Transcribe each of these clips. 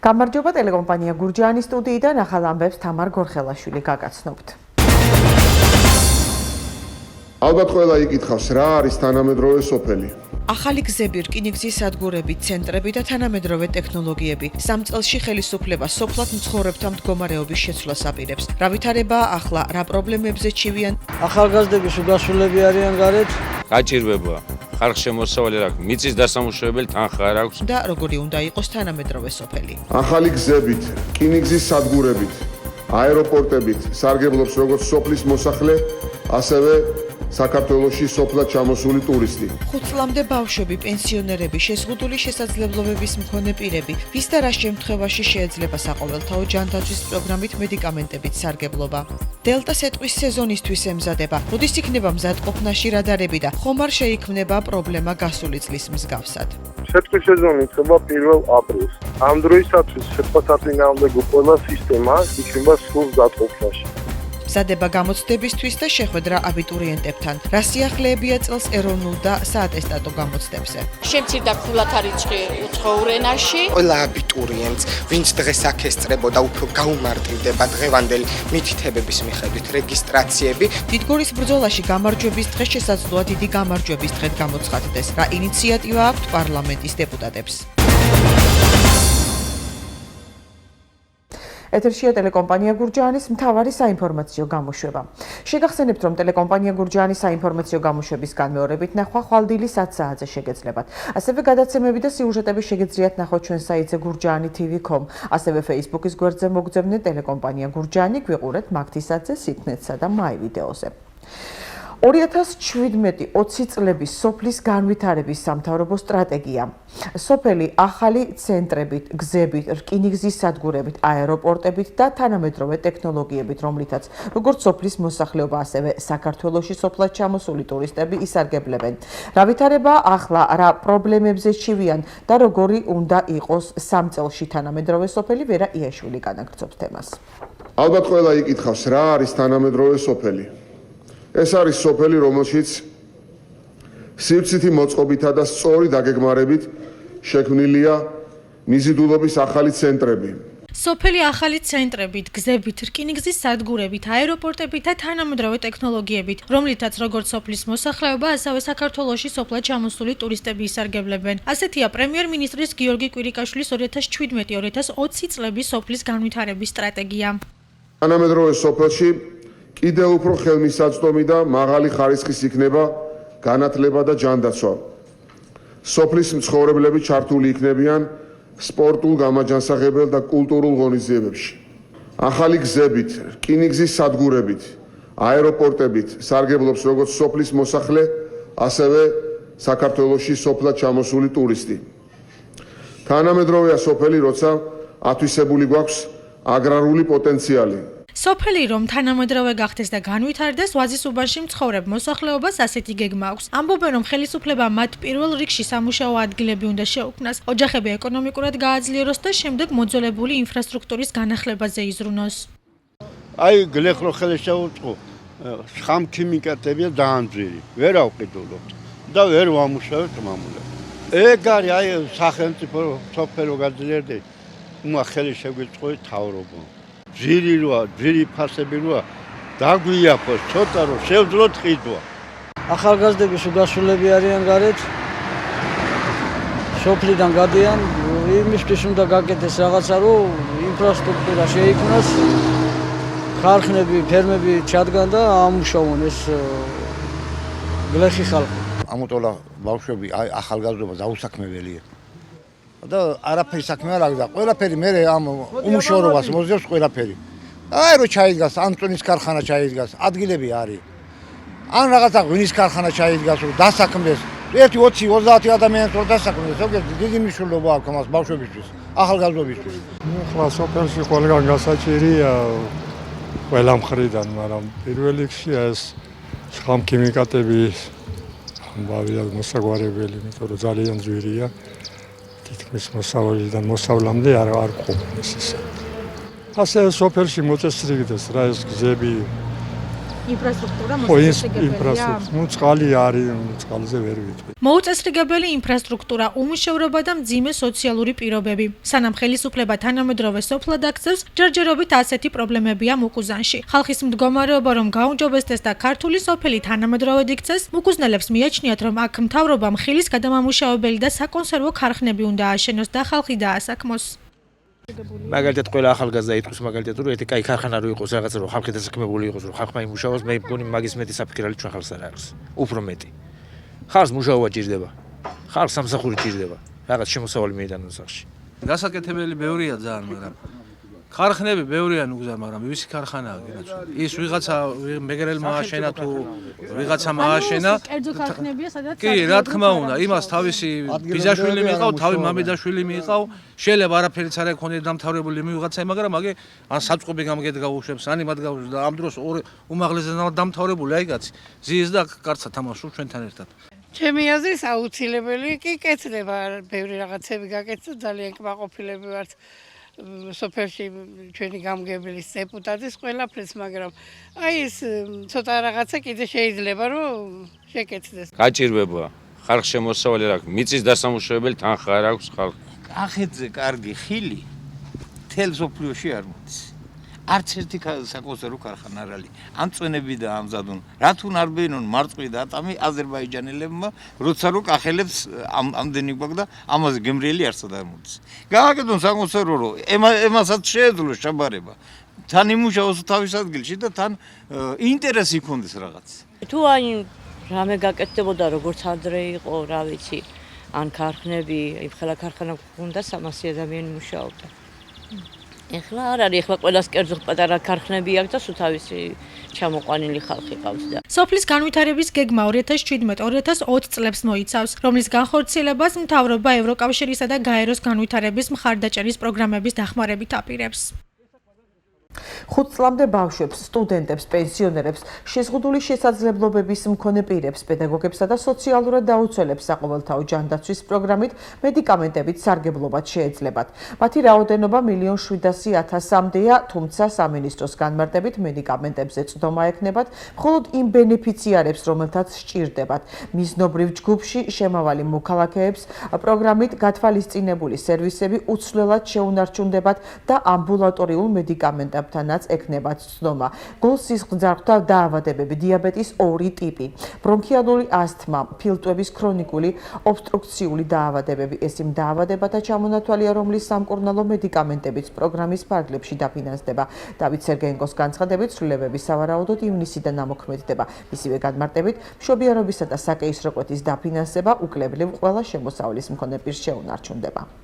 გამარჯობა ტელეკომპანია გურჯაანის სტუდიიდან ახალ ამბებს თამარ გორხელაშვილი გაგაცნობთ. ალბათ ყველა იკითხავს რა არის თანამედროვე სოფელი. ახალი გზები, რკინიგზის სადგურები, ცენტრები და თანამედროვე ტექნოლოგიები. სამ წელში ხელისუფლება სოფლად მცხოვრებთა მდგომარეობის შეცვლას აპირებს. რა ვითარებაა ახლა, რა პრობლემებზე ჩივიან? ახალგაზრდები სულასულები არიან გარეთ. გაჭირვებაა. ხალხშემოსავალი რა, მიწის დასამუშავებელი თანხა არ აქვს. და როგორი უნდა იყოს თანამედროვე სოფელი? ახალი გზებით, რკინიგზის სადგურებით, აეროპორტებით სარგებლობს როგორც სოფლის მოსახლე, ასევე საქართველოში სოფლად ჩამოსული ტურისტი. 5 წლამდე ბავშვები, პენსიონერები, შეზღუდული შესაძლებლობების მქონე პირები, ვის და რა შემთხვევაში შეეძლება საყოველთაო ჯანდაცვის პროგრამით მედიკამენტებით სარგებლობა. დელტა სეტყვის სეზონისთვის ემზადება. როდის იქნება მზადყოფნაში რადარები და ხომ არ შეიქმნება პრობლემა გასული წლის მსგავსად? სეტყვის სეზონი იწყება 1 აპრილს. ამ დროისათვის შეფასებინამდე ყველა სისტემა იქნება სრულ მზადყოფნაში. მზადება გამოცდებისთვის და შეხვედრა აბიტურიენტებთან. რა სიახლეებია წელს ეროვნულ და საატესტატო გამოცდებზე? შემცირდა ქულათარიცხი უცხოურ ენაში. ყველა აბიტურიენტს, ვინც დღეს აქ ესწრებოდა, უფრო გაუმარტივდება დღევანდელი მითითებების მიხედვით რეგისტრაციები. დიდგორის ბრძოლაში გამარჯვების დღე შესაძლოა დიდი გამარჯვების დღედ გამოცხადდეს. რა ინიციატივა აქვთ პარლამენტის დეპუტატებს? ეთერშია ტელეკომპანია გურჯაანის მთავარი საინფორმაციო გამოშვება. შეგახსენებთ, რომ ტელეკომპანია გურჯაანის საინფორმაციო გამოშვების განმეორებით ნახვა ხვალდილი 10 საათზე შეგეძლებათ. ასევე გადაცემები და სიუჟეტები შეგეძლიათ ნახოთ ჩვენ საიტზე gurjaani.tv.com. ასევე Facebook-ის გვერდზე მოგძებნეთ ტელეკომპანია გურჯაანი, გვიყურეთ მაგთისადზე, სიტნეტსა და მაი ვიდეოზე. 2017-20 წლების სოფლის განვითარების სამთავრობო სტრატეგია. სოფელი ახალი ცენტრებით, გზებით, რკინიგზის სადგურებით, აეროპორტებით და თანამედროვე ტექნოლოგიებით, რომლითაც როგორც სოფლის მოსახლეობა, ასევე საქართველოში სოფლად ჩამოსული ტურისტები ისარგებლებენ. რა ვითარებაა ახლა, რა პრობლემებზე ჩივიან და როგორი უნდა იყოს სამ წელში თანამედროვე სოფელი? ვერა იაშვილი განაგრძობს თემას. ალბათ ყველა იკითხავს რა არის თანამედროვე სოფელი. ეს არის სოფელი, რომელშიც სივრცითი მოწყობითა და სწორი დაგეგმარებით შექმნილია მიზიდულობის ახალი ცენტრები. სოფელი ახალი ცენტრებით, გზებით, რკინიგზის სადგურებით, აეროპორტებით და თანამედროვე ტექნოლოგიებით, რომლითაც როგორც სოფლის მოსახლეობა, ასევე საქართველოში სოფლად ჩამოსული ტურისტები ისარგებლებენ. ასეთია პრემიერ-მინისტრის გიორგი კვირიკაშვილის 2017-2020 წლების სოფლის განვითარების სტრატეგია. თანამედროვე სოფელში კიდევ უფრო ხელმისაწვდომი და მაღალი ხარისხის იქნება განათლება და ჯანდაცვა. სოფლის მცხოვრებლები ჩართული იქნებიან სპორტულ, გამაჯანსაღებელ და კულტურულ ღონისძიებებში. ახალი გზებით, რკინიგზის სადგურებით, აეროპორტებით სარგებლობს როგორც სოფლის მოსახლე, ასევე საქართველოში სოფლად ჩამოსული ტურისტი. თანამედროვეა სოფელი, როცა ათვისებული გვაქვს აგრარული პოტენციალი. სოფელი რომ თანამედროვე გახდეს და განვითარდეს, ვაზის უბანში მცხოვრებ მოსახლეობას ასეთი გეგმა აქვს. ამბობენ, რომ ხელისუფლება მათ პირველ რიგში სამუშაო ადგილები უნდა შეუქმნას, ოჯახები ეკონომიკურად გააძლიეროს და შემდეგ მოძველებული ინფრასტრუქტურის განახლებაზე იზრუნოს. აი გლეხრო ხელის შეუწყო, ხამ ქიმიკატებია ძალიან ძვირი. ვერ ავყიდულობთ და ვერ ვამუშავებთ მამულებს. ეგ არის აი სახელმწიფო სოფელო გაძლიერდეს, უმა ხელი შეგვიწყოს თავრობა. ძვირი როა, ძვირი ფასები როა, დაგვიაფოს, ცოტა რომ შევძლოთ ყიდვა. ახალგაზრდები სულასულები არიან გარეთ. სოფლიდან გადიან, იმისთვის უნდა გაკეთდეს რაღაცა, რომ ინფრასტრუქტურა შეიქმნას, ქარხნები, ფერმები ჩადგან და ამუშავონ ეს გლეხი ხალხი. ამოწოლა ბავშვები, აი ახალგაზრდობა დაუსაქმებელია. და არაფერი საქმე არ აქვს და ყველაფერი მე ამ უმუშევრობას მოძებს ყველაფერი. აი რო ჩაიდგას, ან წვნის ქარხანა ჩაიდგას, ადგილები არის. ან რაღაცა ღვინის ქარხანა ჩაიდგას, რომ დასაქმდეს. 1-20-30 ადამიანს რომ დასაქმდეს, ზოგადად დიდი მნიშვნელობა აქვს ამას ბავშვებისთვის, ახალგაზრდობისთვის. ახლა სოფელში ყველგან გასაჭირია ყველა მხრიდან, მაგრამ პირველ რიგში ეს შხამქიმიკატები ამბავია მოსაგვარებელი, იმიტომ რომ ძალიან ძვირია. თითქმის მოსავლიდან მოსავლამდე არ ყოფნის ისე. ასე სოფელში მოწესრიგდეს რა ეს გზები, ინფრასტრუქტურა ხო, ინფრასტრუქტურა, წყალი არის, წყალზე ვერ ვიტყვი. მოუწესრიგებელი ინფრასტრუქტურა, უმუშევრობა და მძიმე სოციალური პირობები. სანამ ხელისუფლება თანამედროვე სოფლად აქცევს, ჯერჯერობით ასეთი პრობლემებია მუκუზანში. ხალხის მდგომარეობა რომ გაუმჯობესდეს და ქართული სოფელი თანამედროვედ იქცეს, მუκუზნელებს მიაჩნიათ, რომ აქ მთავრობამ ხილის გადამამუშავებელი და საკონსერვო ქარხნები უნდა ააშენოს და ხალხი დაასაქმოს. მაგალითად ყველა ახალგაზრდა იტყვის მაგალითად რომ ერთი კაი ქარხანა რო იყოს რაღაცა რომ ხალხი დასაქმებული იყოს რომ ხალხმა იმუშაოს მე მგონი მაგის მეტი საფიქრალი ჩვენ ხალხს არ აქვს უფრო მეტი ხალხს მუშაობა ჭირდება ხალხს სამსახური ჭირდება რაღაც შემოსავალი მიიტანა ნუსახში გასაკეთებელი ბევრია ძალიან მაგრამ ქარხნები ბევრია ნუგზარ მაგრამ ვისი ქარხანაა გინაცვლი ის ვიღაცა მეგრელმა ააშენა თუ ვიღაცა მააშენა კერძო ქარხნებია სადაც კი რა თქმა უნდა იმას თავისი ბიძაშვილი მიიყავ თავი მამიდაშვილი მიიყავ შეიძლება არაფერიც არ ექონია დამთავრებული ვიღაცა მაგრამ მაგე ან საწყობი გამგედგა უშვებს ან იმად გავუშვებს და ამ დროს ორი უმაღლესი დამთავრებული აი კაცი ზიეს და კარცა თამაშობს ჩვენთან ერთად ჩემი აზრით აუცილებელი კი კეთდება ბევრი რაღაცები გაკეთდა ძალიან კმაყოფილები ვართ სოფელში ჩვენი გამგებლის დეპუტატის ყველაფერს მაგრამ აი ეს ცოტა რაღაცა კიდე შეიძლება რომ შეკეთდეს გაჭირვება ხალხ შემოსავალი აქვს მიწის დასამუშავებელი თანხა არ აქვს ხალხს კახეთზე კარგი ხილი თელ სოფლიოში არ მოდის არც ერთი საკონსერვო ქარხანა არ არის ამ წვენები და ამზადონ რა თუ არ ბენონ მარწყვი და ატამი აზერბაიჯანელებმა როცა რო კახელებს ამდენი გვაქვს და ამაზე გემრიელი არცად არ მოდის გააკეთონ საკონსერვო რომ ემასაც შეეძლოს ჩაბარება თან იმუშაოს თავის ადგილში და თან ინტერესი იქონდეს რაღაც თუ აი რამე გაკეთდებოდა როგორც ადრე იყო რა ვიცი ან ქარხნები ეხლა ქარხანა გქონდა 300 ადამიანი მუშაობდა ეხლა არ არის ეხლა ყველას კერძო პატარა ქარხნები აქვს და სულ თავისი ჩამოყვანილი ხალხი ყავს და სოფლის განვითარების გეგმა 2017-2020 წლებს მოიცავს, რომლის განხორციელებას მთავრობა ევროკავშირისა და გაეროს განვითარების მხარდაჭერის პროგრამების დახმარებით აპირებს. 5 წლამდე ბავშვებს, სტუდენტებს, პენსიონერებს, შეზღუდული შესაძლებლობების მქონე პირებს, პედაგოგებსა და სოციალურად დაუცველებს საყოველთაო ჯანდაცვის პროგრამით მედიკამენტებით სარგებლობად შეეძლებათ. მათი რაოდენობა 1,700,000-მდეა, თუმცა სამინისტროს განმარტებით მედიკამენტებზე წვდომა ექნებათ მხოლოდ იმ ბენეფიციარებს, რომელთაც სჭირდებათ. მიზნობრივ ჯგუფში შემავალი მოქალაქეებს პროგრამით გათვალისწინებული სერვისები უცვლელად შეუნარჩუნდებათ და ამბულატორიულ მედიკამენტებთან თანაც ექნებათ ცდომა. გულსისხლძარღვთა დაავადებები, დიაბეტის 2 ტიპი, ბრონქიალური ასთმა, ფილტვების ქრონიკული ობსტრუქციული დაავადებები, ეს იმ დაავადებათა ჩამონათვალია, რომლის სამკურნალო მედიკამენტებით პროგრამის ფარგლებში დაფინანსდება. დავით სერგეენკოს განცხადებით, ცვლილებები სავარაუდოდ ივნისიდან ამოქმედდება. მისივე განმარტებით, მშობიარობისა და საკეისრო კვეთის დაფინანსება უკლებლივ ყველა შემოსავლის მქონე პირს შეუნარჩუნდება.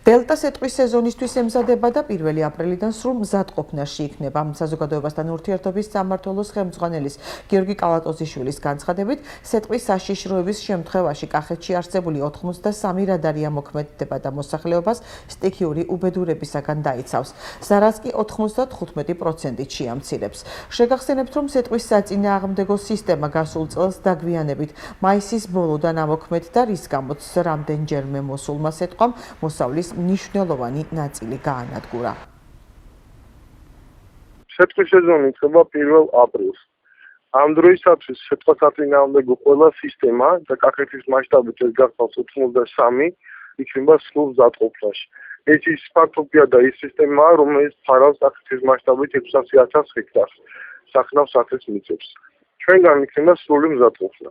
დელტა სეტყვის სეზონისთვის ემზადება და 1 აპრილიდან სრულ მზადყოფნაში იქნება. საზოგადოებასთან ურთიერთობის სამმართველოს ხელმძღვანელის გიორგი კალატოზიშვილის განცხადებით, სეტყვის საშიშროების შემთხვევაში კახეთში არსებული 83 რადარი ამოქმედდება და მოსახლეობას სტიქიური უბედურებისაგან დაიცავს. ზარას კი 95%-ით შეამცირებს. შეგახსენებთ, რომ სეტყვის საწინააღმდეგო სისტემა გასულ წელს დაგვიანებით მაისის ბოლოდან ამოქმედდა, რის გამოც რამდენჯერმე მოსულმა სეტყვამ მოსავლის მნიშვნელოვანი ნაწილი გაანადგურა. სეტყვის სეზონი იწყება 1 აპრილს. ამ დროისათვის სეტყვა საწინააღმდეგო ყველა სისტემა და კახეთის მასშტაბით ეს გახსოვს 83 იქნება სრულ მზადყოფნაში. ეს ის ფაქტობია და ის სისტემაა, რომელიც ფარავს კახეთის მასშტაბით 600,000 ჰექტარს. სახნავს სახეს მიწებს. ჩვენგან იქნება სრული მზადყოფნა.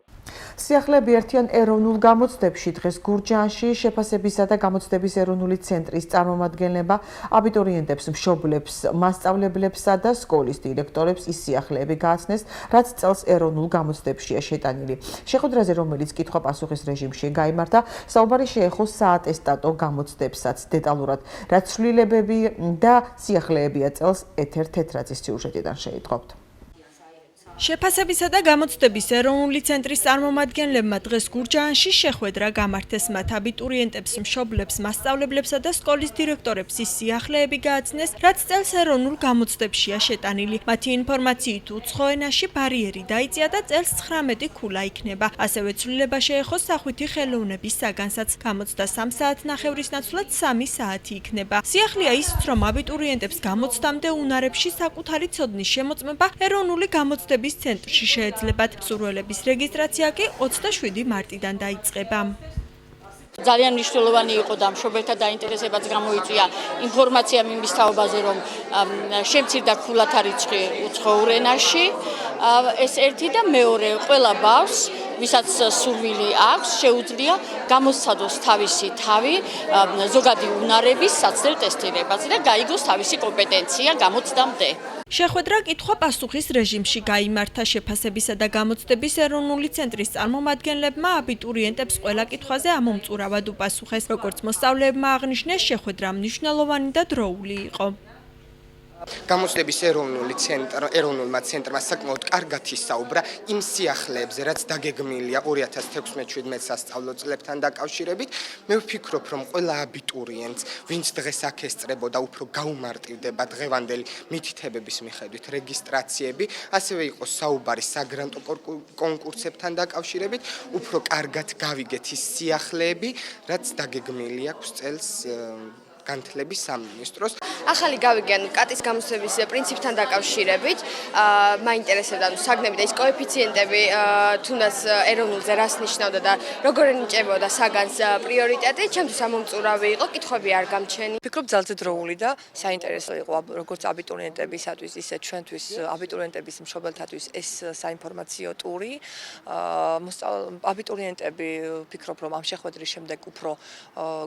სიახლეები ერთიან ეროვნულ გამოცდებში დღეს გურჯაანში შეფასებისა და გამოცდების ეროვნული ცენტრის წარმომადგენლება აბიტურიენტებს, მშობლებს, მასწავლებლებსა და სკოლის დირექტორებს ის სიახლეები გააცნეს, რაც წელს ეროვნულ გამოცდებშია შეტანილი. შეხვედრაზე, რომელიც კითხვა-პასუხის რეჟიმში გაიმართა, საუბარი შეეხო საატესტატო გამოცდებსაც დეტალურად, რაც ცვლილებები და სიახლეებია წელს ეთერ თეთრაძის სიუჟეტიდან შეიტყობთ. შეფასებისა და გამოცდების ეროვნული ცენტრის წარმომადგენლებმა დღეს გურჯაანში შეხვედრა გამართეს. მათ აბიტურიენტებს, მშობლებს, მასწავლებლებსა და სკოლის დირექტორებს ის სიახლეები გააცნეს, რაც წელს ეროვნულ გამოცდებშია შეტანილი. მათი ინფორმაციით უცხო ენაში ბარიერი დაიწია და წელს 19 ქულა იქნება. ასევე ცვლილება შეეხო სახვითი ხელოვნების საგანსაც. გამოცდა 3 საათნახევრის ნაცვლად 3 საათი იქნება. სიახლეა ისიც, რომ აბიტურიენტებს გამოცდამდე უნარებში საკუთარი ცოდნის შემოწმება ეროვნული გამოცდების ცენტრში შეეძლებათ. სურვილების რეგისტრაცია კი 27 მარტიდან დაიწყება. ძალიან მნიშვნელოვანი იყო და მშობელთა დაინტერესებაც გამოიწვია ინფორმაცია იმის თაობაზე, რომ შემცირდა ქულათა რიცხვი უცხოურ ენაში. ეს ერთი და მეორე, ყველა ბავშვს ვისაც სურვილი აქვს, შეუძლია გამოსცადოს თავისი თავი ზოგადი უნარების საცდელ ტესტირებაზე და გაიგოს თავისი კომპეტენცია გამოცდამდე. შეხვედრა კითხვა-პასუხის რეჟიმში გაიმართა. შეფასებისა და გამოცდების ეროვნული ცენტრის წარმომადგენლებმა აბიტურიენტებს ყველა კითხვაზე ამომწურავად უპასუხეს. როგორც მოსწავლეებმა აღნიშნეს, შეხვედრა მნიშვნელოვანი და დროული იყო. გამოცდების ეროვნულმა ცენტრმა საკმაოდ კარგად ისაუბრა იმ სიახლეებზე, რაც დაგეგმილია 2016-17 სასწავლო წლებთან დაკავშირებით. მე ვფიქრობ, რომ ყველა აბიტურიენტს, ვინც დღეს აქ ესწრებოდა, უფრო გაუმარტივდება დღევანდელი მითითებების მიხედვით რეგისტრაციები, ასევე იყო საუბარი საგრანტო კონკურსებთან დაკავშირებით, უფრო კარგად გავიგეთ ის სიახლეები, რაც დაგეგმილი აქვს წელს განათლების სამინისტროს. ახალი გავიგენ კატის გამოცდების პრინციპთან დაკავშირებით, მაინტერესებდა საგნები და ის კოეფიციენტები, თუნდაც ეროვნულზე რას ნიშნავდა და როგორ ენიჭებოდა საგანს პრიორიტეტი, ჩემთვის ამომწურავი იყო, კითხვები არ გამჩენი. ვფიქრობ ძალზე დროული და საინტერესო იყო როგორც აბიტურიენტებისათვის, ისე ჩვენთვის აბიტურიენტების მშობელთათვის ეს საინფორმაციო ტური. აბიტურიენტები ვფიქრობ, რომ ამ შეხვედრის შემდეგ უფრო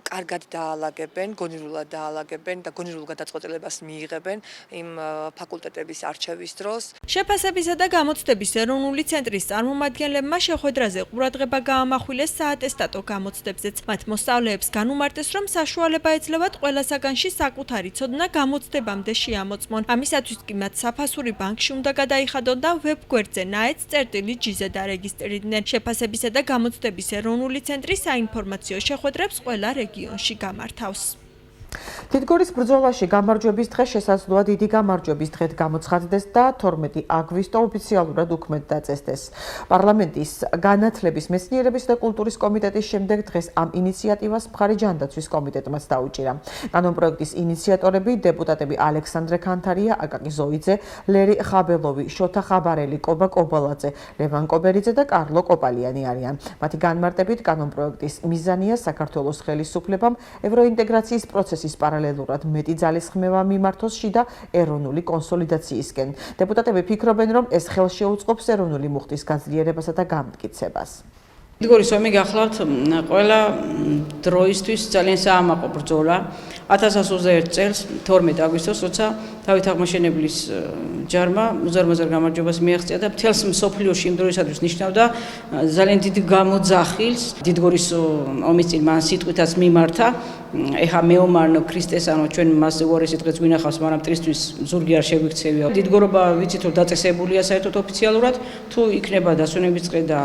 კარგად დაალაგებენ, დაალაგებენ და გონივრულ გადაწყვეტილებას მიიღებენ იმ ფაკულტეტების არჩევის დროს. შეფასებისა და გამოცდების ეროვნული ცენტრის წარმომადგენლებმა შეხვედრაზე ყურადღება გაამახვილეს საატესტატო გამოცდებზეც. მათ მოსწავლეებს განუმარტეს, რომ საშუალება ეძლევათ ყველა საგანში საკუთარი ცოდნა გამოცდებამდე შეამოწმონ. ამისათვის კი მათ საფასური ბანკში უნდა გადაიხადონ და ვებგვერდზე naets.gz დარეგისტრირდნენ. შეფასებისა და გამოცდების ეროვნული ცენტრი საინფორმაციო შეხვედრებს ყველა რეგიონში გამართავს. დიდგორის ბრძოლაში გამარჯვების დღე შესაძლოა დიდი გამარჯვების დღედ გამოცხადდეს და 12 აგვისტო ოფიციალურად უქმედ დაწესდეს. პარლამენტის განათლების, მეცნიერების და კულტურის კომიტეტის შემდეგ დღეს ამ ინიციატივას მხარი ჯანდაცვის კომიტეტმაც დაუჭირა. კანონპროექტის ინიციატორები დეპუტატები ალექსანდრე ქანთარია, აკაკი ზოიძე, ლერი ხაბელოვი, შოთა ხაბარელი, კობა კობალაძე, ლევან კობერიძე და კარლო კოპალიანი არიან. მათი განმარტებით კანონპროექტის მიზანია საქართველოს ხელისუფლებამ ევროინტეგრაციის პროცესის პარალელურად მეტი ძალისხმევა მიმართოს შიდა ეროვნული კონსოლიდაციისკენ. დეპუტატები ფიქრობენ, რომ ეს ხელშეუწყობს ეროვნული მუხტის გაძლიერებასა და განმტკიცებას. დიდგორის ომი გახლავთ ყველა დროისთვის ძალიან საამაყო ბრძოლა. 1121 წელს 12 აგვისტოს, როცა დავით აღმაშენებლის ჯარმა უზარმაზარ გამარჯვებას მიაღწია და მთელს მსოფლიოში იმ დროისათვის ნიშნავდა ძალიან დიდ გამოძახილს. დიდგორის ომის წინ მან სიტყვითაც მიმართა, ეხა მეომარნო ქრისტესანო ჩვენ მასზე უარესი დღეს გვინახავს, მაგრამ მტრისთვის ზურგი არ შეგვიქცევია. დიდგორობა ვიცით რომ დაწესებულია საერთოდ ოფიციალურად, თუ იქნება დასვენების დღე და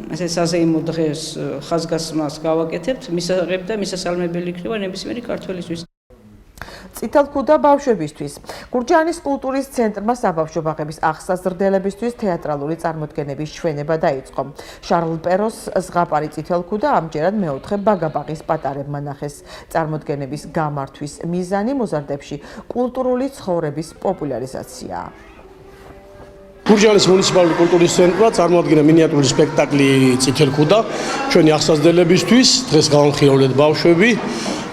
ესე საზეიმო დღეს ხაზგასმას გავაკეთებთ, მისაღებ და მისასალმებელი იქნება ნებისმიერი ქართველისთვის. წითელქუდა ბავშვებისთვის. გურჯაანის კულტურის ცენტრმა საბავშვო ბაღების აღსაზრდელებისთვის თეატრალური წარმოდგენების ჩვენება დაიწყო. შარლ პეროს ზღაპარი წითელქუდა ამჯერად მეოთხე ბაგაბაღის პატარებმა ნახეს. წარმოდგენების გამართვის მიზანი მოზარდებში კულტურული ცხოვრების პოპულარიზაციაა. გურჯაანის მუნიციპალური კულტურის ცენტრმა წარმოადგინა მინიატურული სპექტაკლი წითელქუდა ჩვენი აღსაზრდელებისთვის. დღეს გავამხიავლეთ ბავშვები.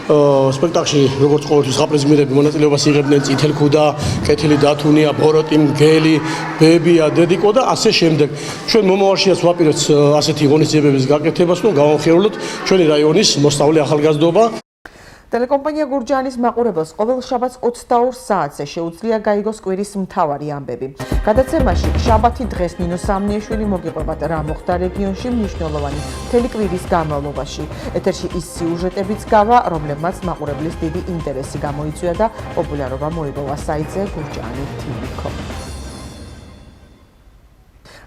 სპექტაკლში როგორც ყოველთვის ზღაპრიზმირები მონაწილეობას იღებდნენ წითელქუდა, კეთილი დათუნია, ბოროტი, მგელი, ბებია, დედიკო და ასე შემდეგ. ჩვენ მომავალშიაც ვაპირებთ ასეთი ღონისძიებების გაკეთებას, რომ გავამხიავლოთ ჩვენი რაიონის მოსწავლე ახალგაზრდობა. ტელეკომპანია გურჯაანის მაყურებელს ყოველ შაბათს 22 საათზე შეუძლია გაიგოს კვირის მთავარი ამბები. გადაცემაში შაბათი დღეს ნინო სამნიაშვილი მოგიყვებათ რა მოხდა რეგიონში მნიშვნელოვანი მთელი კვირის განმავლობაში. ეთერში ის სიუჟეტებიც გავა, რომლებმაც მაყურებლის დიდი ინტერესი გამოიწვია და პოპულარობა მოიპოვა საიტზე gurjaani.tv.com.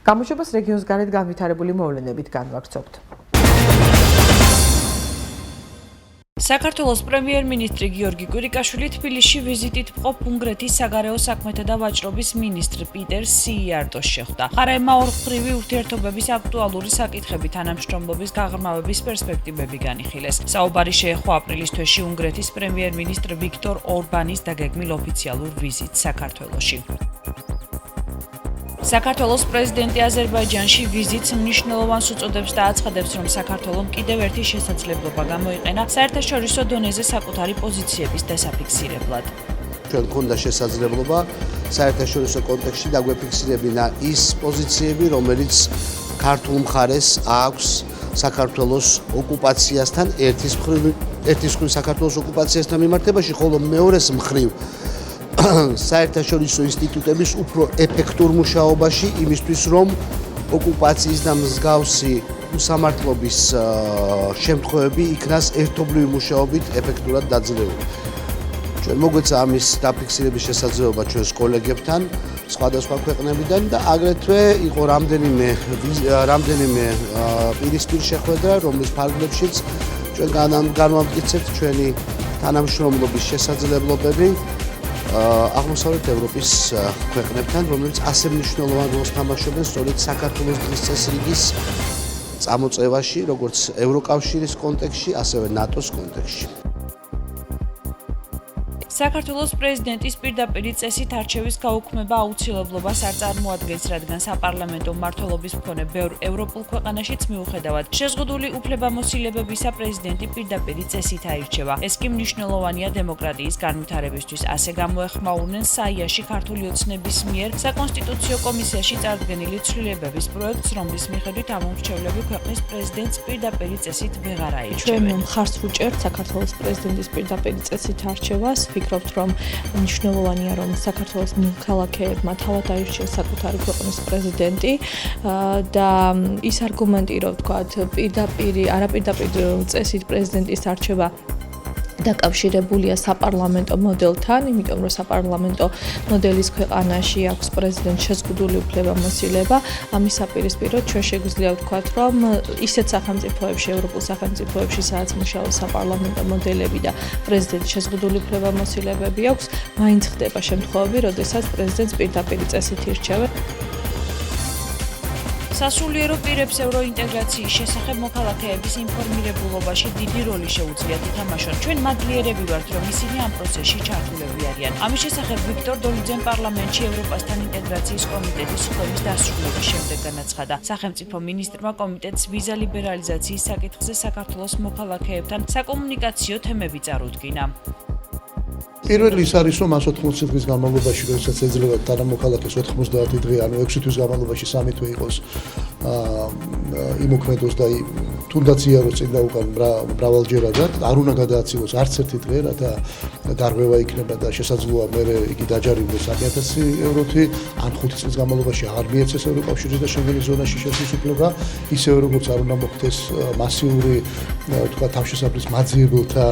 გამოშვებას რეგიონის გარეთ განვითარებული მოვლენებით განვაგრძობთ. საქართველოს პრემიერ-მინისტრი გიორგი კვირიკაშვილი თბილისში ვიზიტით მყოფ უნგრეთის საგარეო საქმეთა და ვაჭრობის მინისტრ პიტერ სიიარტოს შეხვდა. ხარებმა ორმხრივი ურთიერთობების აქტუალური საკითხები თანამშრომლობის გაღრმავების პერსპექტივები განიხილეს. საუბარი შეეხო აპრილის თვეში უნგრეთის პრემიერ-მინისტრ ვიქტორ ორბანის დაგეგმილ ოფიციალურ ვიზიტს საქართველოში. საქართველოს პრეზიდენტი აზერბაიჯანში ვიზიტს მნიშვნელოვანს უწოდებს და აცხადებს, რომ საქართველომ კიდევ ერთი შესაძლებლობა გამოიყენა საერთაშორისო დონეზე საკუთარი პოზიციების დასაფიქსირებლად. ჩვენ გქონდა შესაძლებლობა საერთაშორისო კონტექსტში დაგვეფიქსირებინა ის პოზიციები, რომელიც ქართულ მხარეს აქვს საქართველოს ოკუპაციასთან ერთის მხრივ საქართველოს ოკუპაციასთან მიმართებაში, ხოლო მეორეს მხრივ საერთაშორისო ინსტიტუტების უფრო ეფექტურ მუშაობაში იმისთვის, რომ ოკუპაციის და მსგავსი უსამართლობის შემთხვევები იქნას ერთობლივი მუშაობით ეფექტურად დაძლეული. ჩვენ მოგვეცა ამის დაფიქსირების შესაძლებლობა ჩვენს კოლეგებთან სხვადასხვა ქვეყნებიდან და აგრეთვე იყო რამდენიმე პირისპირ შეხვედრა, რომლის ფარგლებშიც ჩვენ განვამტკიცებთ ჩვენი თანამშრომლობის შესაძლებლობები აღმოსავლეთ ევროპის ქვეყნებთან, რომელიც ასე მნიშვნელოვან როლს თამაშობენ სწორედ საქართველოს დღის წესრიგის წამოწევაში, როგორც ევროკავშირის კონტექსტში, ასევე ნატოს კონტექსტში. საქართველოს პრეზიდენტის პირდაპირი წესით არჩევის გაუქმება აუცილებლობას არ წარმოადგენს, რადგან საპარლამენტო მმართველობის მქონე ბევრ ევროპულ ქვეყანაშიც მიუხედავად შეზღუდული უფლებამოსილებებისა პრეზიდენტი პირდაპირი წესით აირჩევა. ეს კი მნიშვნელოვანია დემოკრატიის განვითარებისთვის. ასე გამოეხმაურნენ საიაში ქართული ოცნების მიერ საკონსტიტუციო კომისიაში წარდგენილი ცვლილებების პროექტს, რომლის მიხედვით ამომრჩევლები ქვეყნის პრეზიდენტს პირდაპირი წესით ვეღარ აირჩევენ. ჩვენ მხარს ვუჭერთ საქართველოს პრეზიდენტის პირდაპირი წესით არჩევას. ვფიქრობთ, რომ მნიშვნელოვანია, რომ საქართველოს მოქალაქეებმა თავად აირჩიოს საკუთარი ქვეყნის პრეზიდენტი და ის არგუმენტი, რომ ვთქვათ, არაპირდაპირ წესით პრეზიდენტის არჩევა დაკავშირებულია საპარლამენტო მოდელთან, იმიტომ რომ საპარლამენტო მოდელის ქვეყანაში აქვს პრეზიდენტს შეზღუდული უფლებამოსილება. ამის საპირისპიროდ ჩვენ შეგვიძლია ვთქვათ, რომ ისეთ სახელმწიფოებში, ევროპულ სახელმწიფოებში, სადაც მუშაობს საპარლამენტო მოდელები და პრეზიდენტს შეზღუდული უფლებამოსილებები აქვს, მაინც ხდება შემთხვევები, როდესაც პრეზიდენტს პირდაპირ წესით ირჩევენ. სასულიერო პირებს ევროინტეგრაციის შესახებ მოქალაქეების ინფორმირებულობაში დიდი როლი შეუძლიათ ითამაშონ. ჩვენ მადლიერები ვართ, რომ ისინი ამ პროცესში ჩართულები არიან. ამის შესახებ ვიქტორ დოლიძემ პარლამენტში ევროპასთან ინტეგრაციის კომიტეტის სხდომის დასრულების შემდეგ განაცხადა. სახელმწიფო მინისტრმა კომიტეტს ვიზა ლიბერალიზაციის საკითხზე საქართველოს მოქალაქეებთან საკომუნიკაციო თემები წარუდგინა. პირველი ის არის, რომ 180 დღის განმავლობაში, როდესაც ეძლევა თანამოქალაქეს 90 დღე, ანუ 6 თვის განმავლობაში 3 თვე იყოს იმოქმედოს და თუნდაც იაროს წინ და უკან მრავალჯერადად, არ უნდა გადააცილოს არც ერთი დღე, რათა დარღვევა იქნება და შესაძლოა მერე იგი დაჯარიმდეს 100,000 ევროთი, ან 5 წლის განმავლობაში აღარ მიეცეს ევროკავშირის და შენგენის ზონაში შესვლის უფლება, ისევე როგორც არ უნდა მოხდეს მასიური, თქვა, თავშესაფრის მაძიებელთა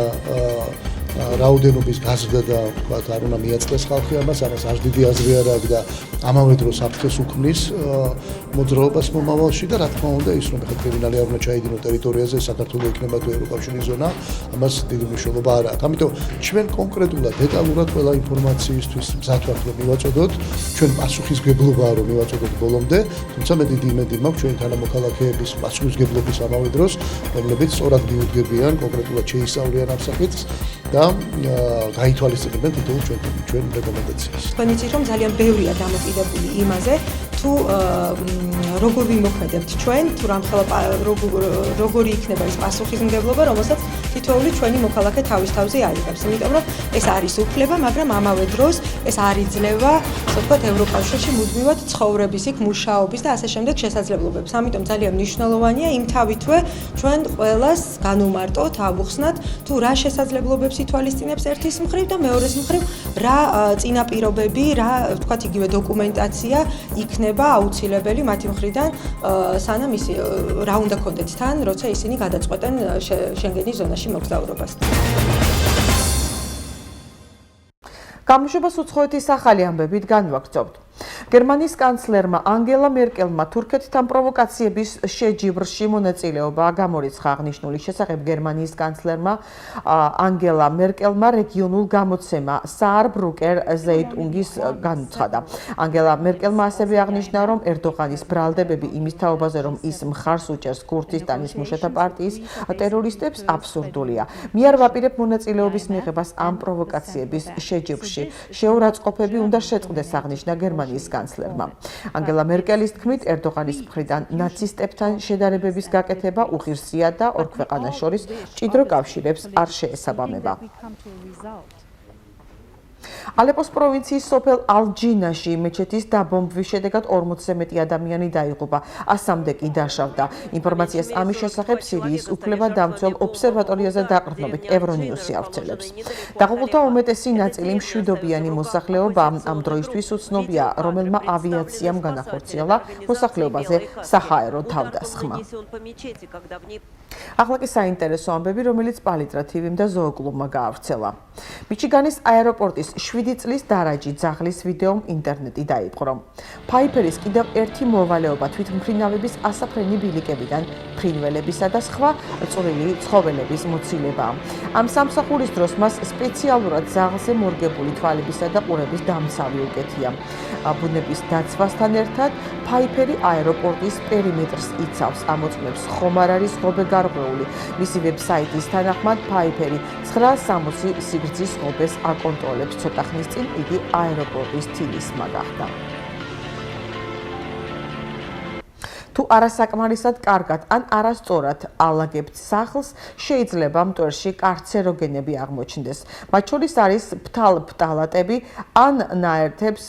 რაოდენობის გაზრდა და თქვა არ უნდა მიაწყდეს ხალხი ამას არ დიდი აზრი არ აქვს და ამავე დროს საფრთხეს უქმნის მოძრაობას მომავალში და რა თქმა უნდა ის რომ ხა კრიმინალი არ უნდა ჩაიდინოს ტერიტორიაზე საქართველოს იქნება თუ ევროკავშირის ზონა ამას დიდი მნიშვნელობა არ აქვს. ამიტომ ჩვენ კონკრეტულად დეტალურად ყველა ინფორმაციისთვის მზად ვართ რომ მივაწოდოთ, ჩვენ პასუხისგებლობაა რომ მივაწოდოთ ბოლომდე, თუმცა მე დიდი იმედი მაქვს ჩვენი თანამოქალაქეების პასუხისგებლობის ამავე დროს, რომლებიც სწორად მიუდგებიან კონკრეტულად შეისწავლიან ამ საკითხს და გაითვალისწინებენ თითოეულ ჩვენ რეკომენდაციას. თქვენ იცით რომ ძალიან ბევრია დამოკიდებული იმაზე თუ როგორ ვიმოქმედებთ ჩვენ, თუ რამხელა როგორი იქნება ის პასუხისმგებლობა, რომელსაც თითოეული ჩვენი მოქალაქე თავის თავზე აიღებს. იმიტომ რომ ეს არის უფლება, მაგრამ ამავე დროს ეს არ იძლევა, ასე ვთქვათ, ევროკავშირში მუდმივად ცხოვრების, იქ მუშაობის და ასე შემდეგ შესაძლებლობებს. ამიტომ ძალიან მნიშვნელოვანია იმ თავითვე ჩვენ ყველას განუმარტოთ, ავუხსნათ თუ რა შესაძლებლობებს ითვალისწინებს ერთის მხრივ და მეორეს მხრივ რა წინაპირობები, რა ვთქვათ, იგივე დოკუმენტაცია იქნება აუცილებელი მათი მხრიდან, სანამ ისი რა უნდა კონდეთ თან, როცა ისინი გადაწყვეტენ შენგენის ზონაში მოგზაურობას. გამოშვებას უცხოეთის ახალი ამბებით განვაგრძობთ. გერმანიის კანცლერმა ანგელა მერკელმა თურქეთთან პროვოკაციების შეჯიბრში მონაწილეობა გამორიცხა. აღნიშნული შესახებ გერმანიის კანცლერმა ანგელა მერკელმა რეგიონულ გამოცემა საარბრუკერ ზეიტუნგის განუცხადა. ანგელა მერკელმა ასევე აღნიშნა, რომ ერდოღანის ბრალდებები იმის თაობაზე, რომ ის მხარს უჭერს ქურთისტანის მუშათა პარტიის ტერორისტებს, აბსურდულია. მე არ ვაპირებ მონაწილეობის მიღებას ამ პროვოკაციების შეჯიბრში. შეურაცხყოფები უნდა შეწყდეს, აღნიშნა გერმანიის კანცლერმა. ანგელა მერკელის თქმით, ერდოღანის მხრიდან ნაცისტებთან შედარებების გაკეთება უღირსია და ორ ქვეყანას შორის მჭიდრო კავშირებს არ შეესაბამება. ალეპოს პროვინციის სოფელ ალჯინაში მეჩეთის დაბომბვის შედეგად 40-ზე მეტი ადამიანი დაიღუპა, 100-მდე კი დაშავდა. ინფორმაციას ამის შესახებ სირიის უფლებადამცველ ობსერვატორიაზე დაყრდნობით ევრონიუსი ავრცელებს. დაღუპულთა უმეტესი ნაწილი მშვიდობიანი მოსახლეობა, ამ დროისთვის უცნობია, რომელმა ავიაციამ განახორციელა მოსახლეობაზე საჰაერო თავდასხმა. ახლა კი საინტერესო ამბები, რომელიც პალიტრა TV-მ და ზოოკლუბმა გაავრცელა. მიჩიგანის აეროპორტის 7 წლის დარაჯი ძაღლის ვიდეომ ინტერნეტი დაიპყრო. ფაიფერის კიდევ ერთი მოვალეობა თვითმფრინავების ასაფრენი ბილიკებიდან ფრინველებისა და სხვა წვრილი ცხოველების მოცილება. ამ სამსახურის დროს მას სპეციალურად ძაღლზე მორგებული თვალებისა და ყურების დამცავი უკეთია. ბუნების დაცვასთან ერთად ფაიფერი აეროპორტის პერიმეტრს იცავს, ამოწმებს ხომ არ არის ღობე გარღვეული. მისი ვებსაიტის თანახმად ფაიფერი 960 სიგრძის ღობეს აკონტროლებს. ცოტა ხნის წინ იგი აეროპორტის თილისმა გახდა. თუ არასაკმარისად კარგად ან არასწორად ალაგებთ სახლს, შეიძლება მტვერში კარცეროგენები აღმოჩნდეს. მათ შორის არის ფტალატები ან ნაერთებს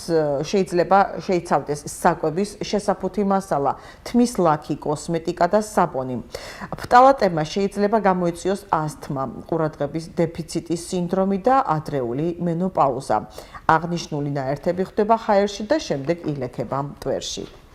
შეიძლება შეიცავდეს საკვების შესაფუთი მასალა, თმის ლაქი, კოსმეტიკა და საბონი. ფტალატებმა შეიძლება გამოიწვიოს ასთმა, ყურადღების დეფიციტის სინდრომი და ადრეული მენოპაუზა. აღნიშნული ნაერთები ხდება ჰაერში და შემდეგ ილექება მტვერში.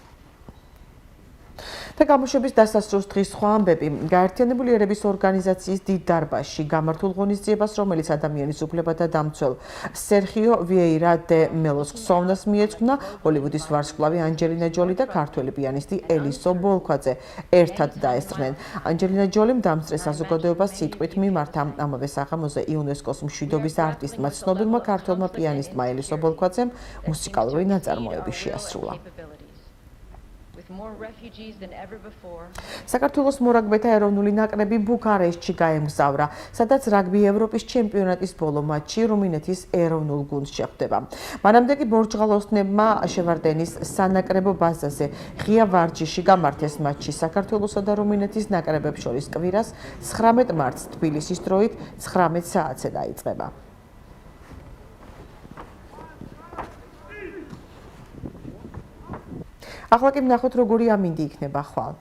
და გამოშვების დასასრულს დღის სხვა ამბები. გაერთიანებული ერების ორგანიზაციის დიდ დარბაზში გამართულ ღონისძიებას, რომელიც ადამიანის უფლებათა დამცველ სერხიო ვიეირა დე მელოს ხსოვნას მიეძღვნა, ჰოლივუდის ვარსკვლავი ანჯელინა ჯოლი და ქართველი პიანისტი ელისო ბოლქვაძე ერთად დაესწრნენ. ანჯელინა ჯოლიმ დამსწრე საზოგადოებას სიტყვით მიმართა. ამავე საღამოზე იუნესკოს მშვიდობის არტისტმა ცნობილმა ქართველმა პიანისტმა ელისო ბოლქვაძემ მუსიკალური ნაწარმოები შეასრულა. საქართველოს მორაგბეთა ეროვნული ნაკრები ბუქარესტში გაემგზავრა, სადაც რაგბი ევროპის ჩემპიონატის ბოლო მატჩი რუმინეთის ეროვნულ გუნდს შეხვდება. მანამდე კი ბორჯღალოსნებმა შევარდენის სანაკრებო ბაზაზე ღია ვარჯიში გამართეს მატჩი საქართველოსა და რუმინეთის ნაკრებებს შორის კვირას 19 მარტს თბილისის დროით 19 საათზე დაიწყება. ახლა კი ვნახოთ როგორი ამინდი იქნება ხვალ.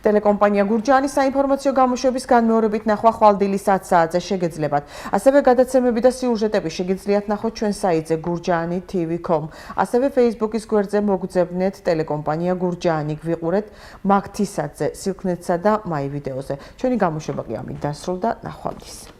ტელეკომპანია გურჯაანის საინფორმაციო გამოშვების განმეორებით ნახვა ხვალდილის 10 საათზე შეგეძლებათ. ასევე გადაცემები და სიუჟეტები შეგიძლიათ ნახოთ ჩვენ საიტზე gurjani.tv.com. ასევე Facebook-ის გვერდზე მოგძებნეთ ტელეკომპანია გურჯაანი, გვიყურეთ მაგთისადზე, სილქნეტსა და მაი ვიდეოზე. ჩვენი გამოშვება კი ამით დასრულდა, ნახვამდის.